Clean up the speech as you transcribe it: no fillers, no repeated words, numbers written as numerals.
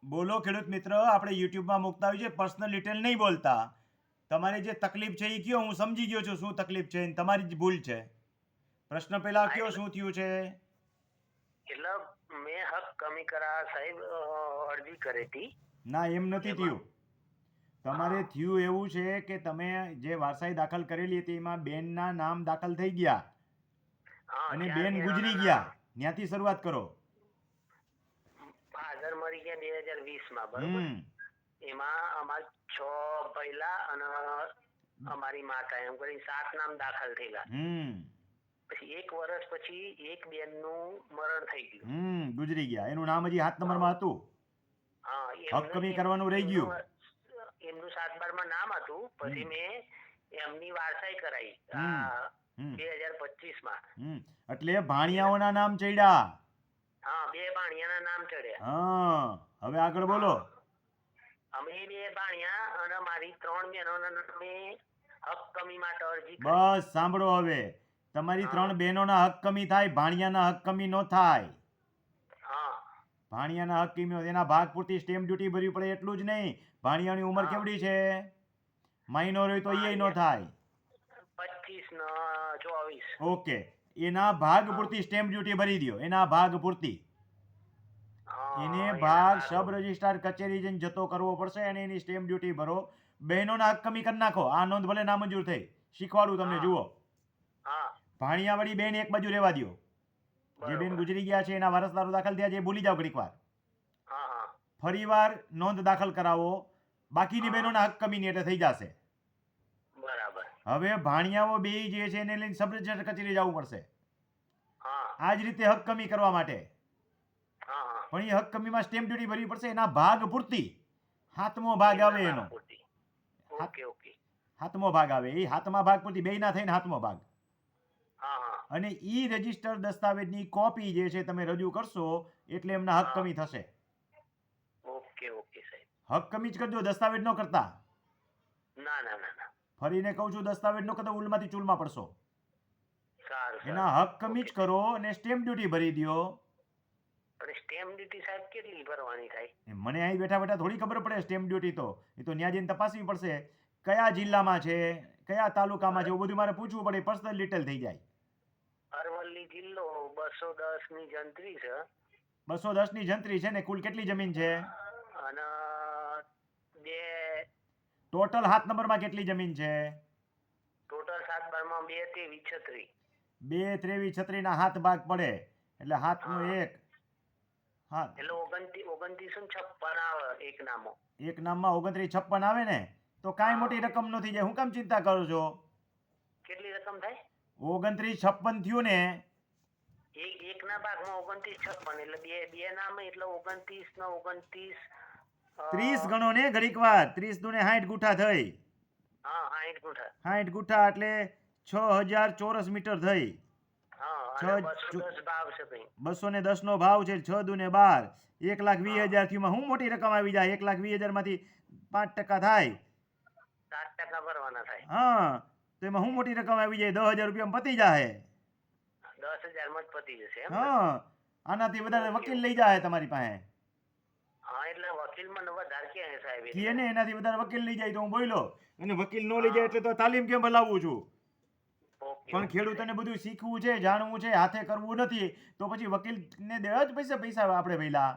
બોલો ખેડૂત મિત્ર, આપણે યુટ્યુબમાં મૂકતા હોય છે, પર્સનલ ડિટેલ નહીં બોલતા. તમારી જે તકલીફ છે એ કયો, હું સમજી ગયો છું શું તકલીફ છે, તમારી જ ભૂલ છે. પ્રશ્ન પહેલા કયો, શું થયું છે? એટલે મેં હક કમી કરા સાહેબ અરજી કરી હતી. ના, એમ નથી થયું. તમારે થયું એવું છે કે તમે જે વારસાઈ દાખલ કરેલી હતી એમાં બેનના નામ દાખલ થઈ ગયા અને બેન ગુજરી ગયા. ત્યાંથી શરૂઆત કરો. ફાધર મરી ગયા 2020 માં, બરોબર. એમાં અમાર 6 પહેલા અને અમારી માતા, એમ કરી 7 નામ દાખલ થયેલા. પછી 1 વર્ષ પછી એક બેન નું મરણ થઈ ગયું. ગુજરી ગયા. એનું નામ હજી 7 નંબરમાં હતું. હક કમી કરવાનું રહી ગયું. એમનું 7-12 માં નામ હતું. પછી મેં એમની વારસાઈ કરાઈ 2025 માં. એટલે ભાણિયાઓના નામ ચડ્યા. હા, 2 ભાણિયાના નામ ચડ્યા. હા, હવે આગળ બોલો. અમે 2 ભાણિયા અને મારી 3 બહેનોના નામે હક કમી માટે અરજી કરી. બસ સાંભળો, હવે તમારી 3 બહેનોના હક કમી થાય, ભાણિયાના હક કમી ન થાય. ભાણિયાના હક કમી, એના ભાગ પૂરતી સ્ટેમ્પ ડ્યુટી ભરવી પડે એટલું જ નહીં. ભાણિયાની ઉંમર કેવડી છે? માઇનોર હોય તો એ ન થાય. 25 ને 24. ઓકે, એના ભાગ પૂરતી સ્ટેમ્પ ડ્યુટી ભરી દો. એના ભાગ પૂરતી એને ભાગ સબ રજિસ્ટ્રાર કચેરી જઈને જતો કરવો પડશે અને એની સ્ટેમ્પ ડ્યુટી ભરો. બહેનોના હક કમી કરી નાખો. આ નોંધ ભલે નામંજૂર થઈ. શીખવાડું તમને, જુઓ. ભાણિયાવાળી બેન એક બાજુ રહેવા દો. જે બેન ગુજરી ગયા છે એના વારસદારો દાખલ થયા છે એ ભૂલી જાઓ ઘડીક વાર. ફરી વાર નોંધ દાખલ કરાવો. બાકીની બહેનોના હક કમી એટલે થઈ જશે. બરાબર. હવે ભાણિયાઓ બે જે છે એને લઈને સબ રજિસ્ટ્રાર કચેરી જવું પડશે આ જ રીતે હક કમી કરવા માટે. પણ એ હક કમીમાં સ્ટેમ્પ ડ્યુટી ભરવી પડશે એના ભાગ પૂરતી. 7મો ભાગ આવે એનો. 7મો ભાગ આવે એ 7મા ભાગ પૂરતી, બે ના થઈને 7મો ભાગ. અને ઈ રજિસ્ટર દસ્તાવેજની કોપી જે છે તમે રજૂ કરશો એટલે એમના હક કમી થશે. ઓકે ઓકે સાહેબ. હક કમી જ કરજો, દસ્તાવેજ ન કરતા. ના ના ના. ફરીને કહું છું, દસ્તાવેજ નો કરતા ઉલમાંથી ચૂલમાં પડશો. સારું. એના હક કમી જ કરો અને સ્ટેમ્પ ડ્યુટી ભરી દો. અને સ્ટેમ્પ ડ્યુટી સાહેબ કેટલી ભરવાની થાય? મને અહીં બેઠા બેઠા થોડી ખબર પડે સ્ટેમ્પ ડ્યુટી તો. એ તો ન્યા જઈને તપાસવી પડશે. કયા જિલ્લામાં છે, કયા તાલુકામાં છે, એવું બધું મારે પૂછવું પડે. પર્સનલ ડિટેલ થઈ જાય. અરવલ્લી જિલ્લો 210 ની જંત્રી છે. 210 ની જંત્રી છે ને કુલ કેટલી જમીન છે? અને ટોટલ 7 નંબરમાં કેટલી જમીન છે? ટોટલ 7-12 માં 2 23 36. 2 23 36 ના 7 ભાગ પડે એટલે 7 નો 1. હા, એટલે 2956 આવે એક નામો. એક નામમાં 2956 આવે ને તો કાંઈ મોટી રકમ ન થઈ જાય. હું કામ ચિંતા કરો છો? કેટલી રકમ થાય? 2956 થયું ને. એક ના ભાગમાં 2956 એટલે બે નામ એટલે 29 ને 29 30 ગણો ને ઘડીક વાર. 30 દુને 60 ગુઠા થઈ. હા, 60 ગુઠા. 60 ગુઠા એટલે 6000 ચોરસ મીટર થઈ. 210 ભાવ છે ભાઈ. 210 નો ભાવ છે. 6 દુને 12, 1,20,000 થયું. હું મોટી રકમ આવી જાય. 1,20,000 માંથી 5% થાય, 7% ભરવાના થાય. હા, તો એમાં હું મોટી રકમ આવી જાય. 10,000 રૂપિયા પતી જાય. 10,000 માં જ પતી જશે. હા, આનાથી વધારે વકીલ લઈ જાય તમારી પાસે. હા, એટલે વકીલ મને વધારે કે સાહેબ કે ને એનાથી વધારે વકીલ લઈ જાય તો હું બોલ્યો. અને વકીલ નો લઈ જાય એટલે તો તાલીમ કેમ ભલાવું છું. પણ ખેડૂતોને બધું શીખવું છે, જાણવું છે, હાથે કરવું નથી તો પછી વકીલને દેવા જ પૈસા આપણે પહેલા.